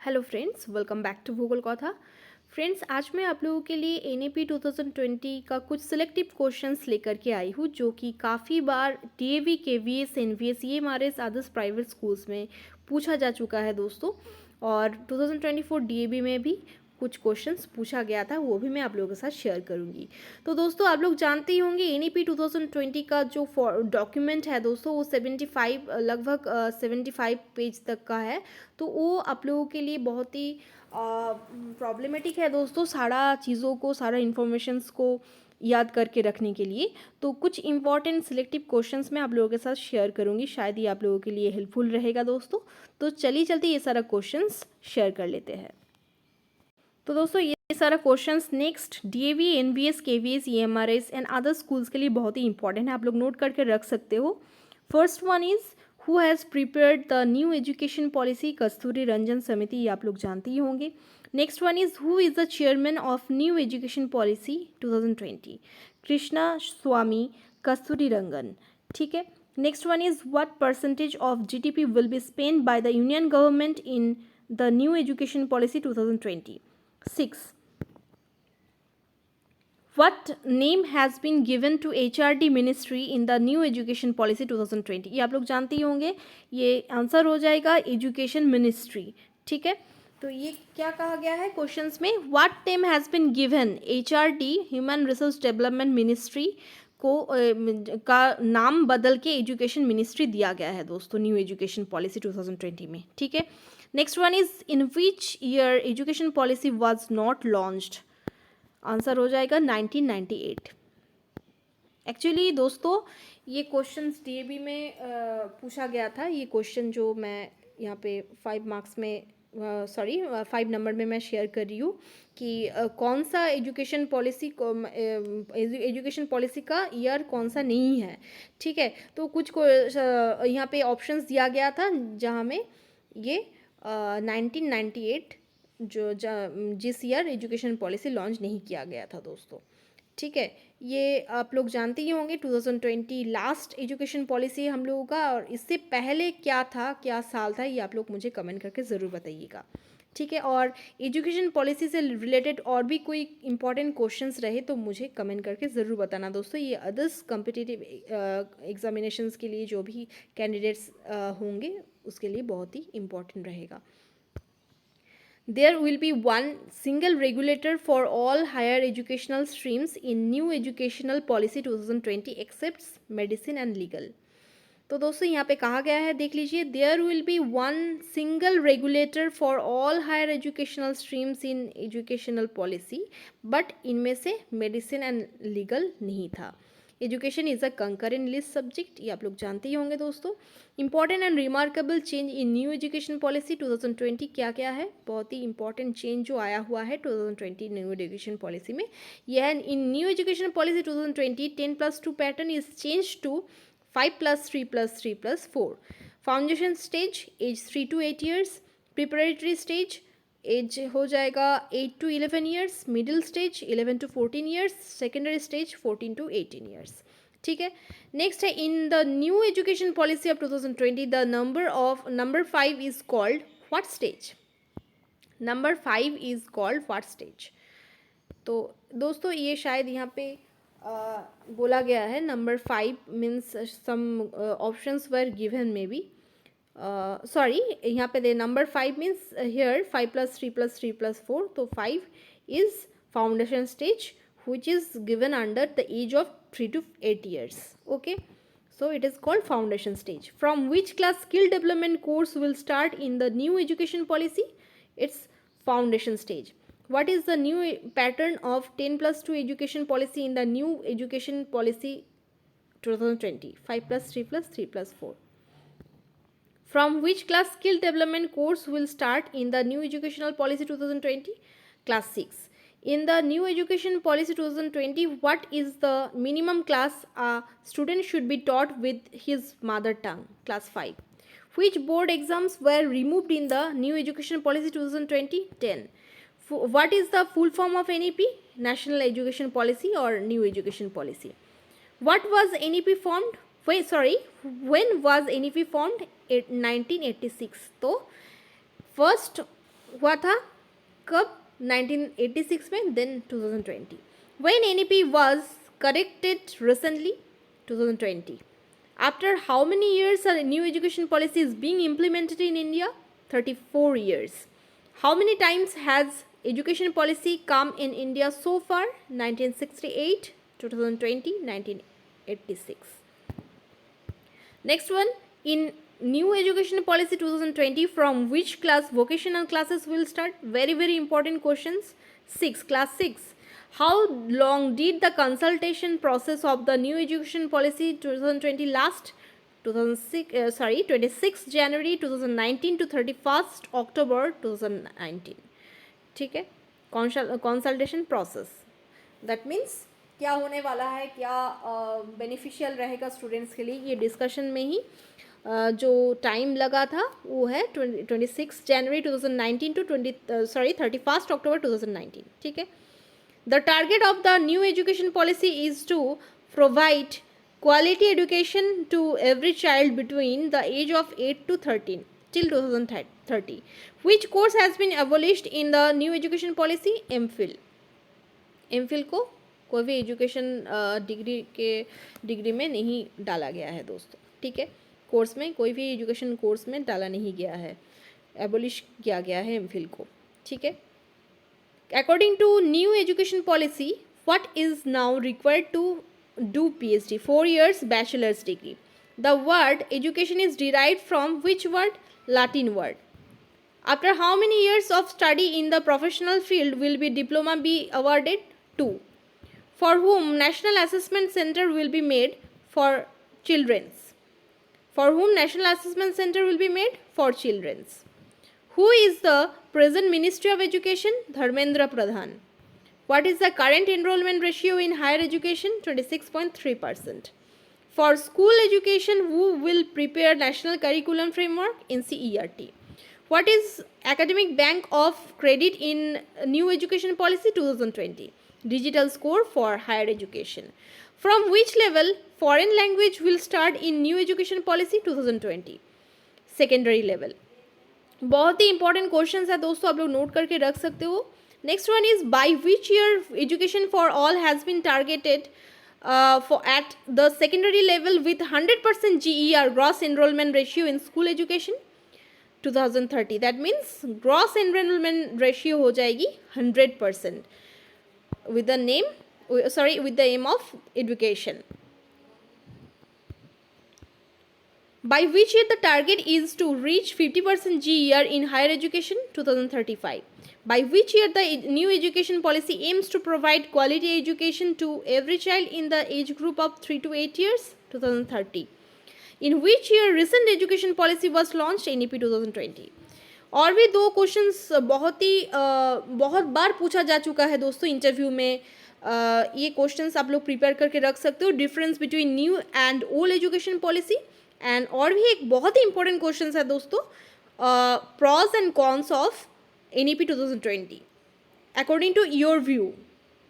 Hello friends, welcome back to Bhugol Katha. Friends, आज मैं आप लोगों के लिए एनईपी 2020 का कुछ सिलेक्टिव क्वेश्चंस लेकर के आई हूँ, जो कि काफ़ी बार डीएवी, केवीएस, एनवीएस, ईएमआरएस आदर्स प्राइवेट स्कूल्स में पूछा जा चुका है दोस्तों। और 2024 डीएवी में भी कुछ क्वेश्चंस पूछा गया था, वो भी मैं आप लोगों के साथ शेयर करूंगी। तो दोस्तों, आप लोग जानते ही होंगे एनईपी 2020 का जो डॉक्यूमेंट है दोस्तों, वो 75 लगभग 75 पेज तक का है। तो वो आप लोगों के लिए बहुत ही प्रॉब्लमेटिक है दोस्तों, सारा चीज़ों को, सारा इन्फॉर्मेशंस को याद करके रखने के लिए। तो कुछ इंपॉर्टेंट सिलेक्टिव क्वेश्चंस मैं आप लोगों के साथ शेयर करूंगी, शायद ये आप लोगों के लिए हेल्पफुल रहेगा दोस्तों। तो चलिए चलते ये सारा क्वेश्चंस शेयर कर लेते हैं। तो दोस्तों, ये सारा questions next DAV, NVS, KVS, EMRS and other schools के लिए बहुत ही इंपॉर्टेंट है, आप लोग नोट करके रख सकते हो। First one is who has prepared the new education policy, Kasturi Ranjan समिति, ये आप लोग जानते ही होंगे। Next one is who is the chairman of new education policy 2020, Krishna Swamy Kasturi Rangan. ठीक है। Next one is what percentage of GDP will be spend by the union government in the new education policy 2020। 6. What name has been given to HRD ministry in the new education policy 2020? ये आप लोग जानते ही होंगे, ये answer हो जाएगा education ministry. ठीक है। तो ये क्या कहा गया है क्वेश्चंस में, what name has been given, HRD human resource development ministry को का नाम बदल के एजुकेशन मिनिस्ट्री दिया गया है दोस्तों न्यू एजुकेशन पॉलिसी 2020 में। ठीक है। Next one is in which year education policy was not launched, answer हो जाएगा 1998। एक्चुअली दोस्तों, ये क्वेश्चंस डीएबी में पूछा गया था। ये क्वेश्चन जो मैं यहाँ पे 5 मार्क्स में, सॉरी 5 नंबर में मैं शेयर कर रही हूँ कि कौन सा एजुकेशन पॉलिसी का ईयर कौन सा नहीं है। ठीक है। तो कुछ को यहाँ पे ऑप्शंस दिया गया था, जहाँ में ये 1998 जिस ईयर एजुकेशन पॉलिसी लॉन्च नहीं किया गया था दोस्तों। ठीक है। ये आप लोग जानते ही होंगे 2020 लास्ट एजुकेशन पॉलिसी है हम लोगों का, और इससे पहले क्या था, क्या साल था, ये आप लोग मुझे कमेंट करके ज़रूर बताइएगा। ठीक है। और एजुकेशन पॉलिसी से रिलेटेड और भी कोई इंपॉर्टेंट क्वेश्चंस रहे तो मुझे कमेंट करके ज़रूर बताना दोस्तों। ये अदर्स कॉम्पिटिटिव एग्जामिनेशंस के लिए जो भी कैंडिडेट्स होंगे उसके लिए बहुत ही इम्पॉर्टेंट रहेगा। There will be one single regulator for all higher educational streams in new educational policy 2020 except medicine and legal. तो दोस्तों, यहाँ पे कहा गया है, देख लीजिए, there will be one single regulator for all higher educational streams in educational policy, but इनमें से मेडिसिन एंड लीगल नहीं था। Education is a concurrent list subject, ये आप लोग जानते ही होंगे दोस्तों। Important and remarkable change in new education policy 2020 क्या क्या है, बहुत ही इंपॉर्टेंट चेंज जो आया हुआ है 2020 न्यू एजुकेशन पॉलिसी में, यह है in new education policy 2020 10+2 pattern is change to 5+3+3+4. Foundation stage age 3 to 8 years, preparatory stage age हो जाएगा 8 to 11 years, middle stage 11 to 14 years, secondary stage 14 to 18 years. ठीक है। नेक्स्ट है, in the new education policy of 2020 the number 5 is called what stage, number 5 is called what stage. तो दोस्तों, ये शायद यहाँ पे बोला गया है number 5 means some options were given may be, sorry यहाँ पे दे नंबर 5 मीन्स हियर 5+3+3+4, तो 5 is foundation stage which is given under the age of 3 to 8 years. Okay, so it is called foundation stage. From which class skill development course will start in the new education policy? It's foundation stage. What is the new pattern of 10+2 education policy in the new education policy 2020? 5+3+3+4. From which class skill development course will start in the new educational policy 2020? Class 6. In the new education policy 2020, what is the minimum class a student should be taught with his mother tongue? Class 5. Which board exams were removed in the new education policy 2020? 10. What is the full form of NEP? National Education Policy or New Education Policy. What was NEP formed? When was NEP formed? 1986. तो first हुआ था कब? 1986 में, then 2020. When NEP was corrected recently? 2020. After how many years a new education policy is being implemented in India? 34 years. How many times has education policy come in India so far? 1968, 2020, 1986. Next one, in new education policy 2020, from which class vocational classes will start? Very, very important questions. 6, class 6. How long did the consultation process of the new education policy 2020 last? 26 January 2019 to 31st October 2019. ठीक है, consultation process. That means क्या होने वाला है, क्या beneficial रहेगा students के लिए, ये डिस्कशन में ही जो टाइम लगा था वो है 26 जनवरी 2019 टू 31st October 2019. ठीक है. The target of the new education policy is to provide quality education to every child between the age of 8 to 13 till 2030. Which course has been abolished in the new education policy? MPhil. MPhil को कोई भी education degree में नहीं डाला गया है दोस्तों. ठीक है, कोर्स में कोई भी एजुकेशन कोर्स में डाला नहीं गया है, एबोलिश किया गया है MPhil को. ठीक है. According to new education policy, what is now required to do PhD, 4 years bachelor's degree. The word education is derived from which word? Latin word. After how many years of study in the professional field will be diploma be awarded? 2. For whom national assessment center will be made? For children's. For whom national assessment center will be made? For children's. Who is the present Ministry of Education? Dharmendra Pradhan. What is the current enrollment ratio in higher education? 26.3%. For school education, who will prepare national curriculum framework? NCERT. What is academic bank of credit in new education policy 2020? Digital score for higher education. From which level foreign language will start in new education policy 2020? Secondary level. बहुत ही important question है दोस्तों, आप लोग note करके रख सकते हो. Next one is, by which year education for all has been targeted at the secondary level with 100% GER, gross enrollment ratio in school education? 2030. That means gross enrollment ratio हो जाएगी 100% with the aim of education. By which year the target is to reach 50% GER in higher education? 2035. By which year the new education policy aims to provide quality education to every child in the age group of 3 to 8 years? 2030. In which year recent education policy was launched? NEP 2020. और भी दो questions बहुत बार पूछा जा चुका है दोस्तों interview में. ये क्वेश्चंस आप लोग प्रिपेयर करके रख सकते हो. Difference between new and old education policy. And और भी एक बहुत ही इंपॉर्टेंट क्वेश्चन है दोस्तों, pros and cons of NEP 2020 according to your view,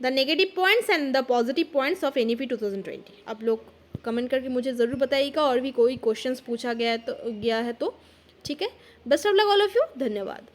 the negative points and the positive points of NEP 2020. आप लोग कमेंट करके मुझे ज़रूर बताइएगा, और भी कोई क्वेश्चंस पूछा गया है तो ठीक है. Best of luck all of you. धन्यवाद.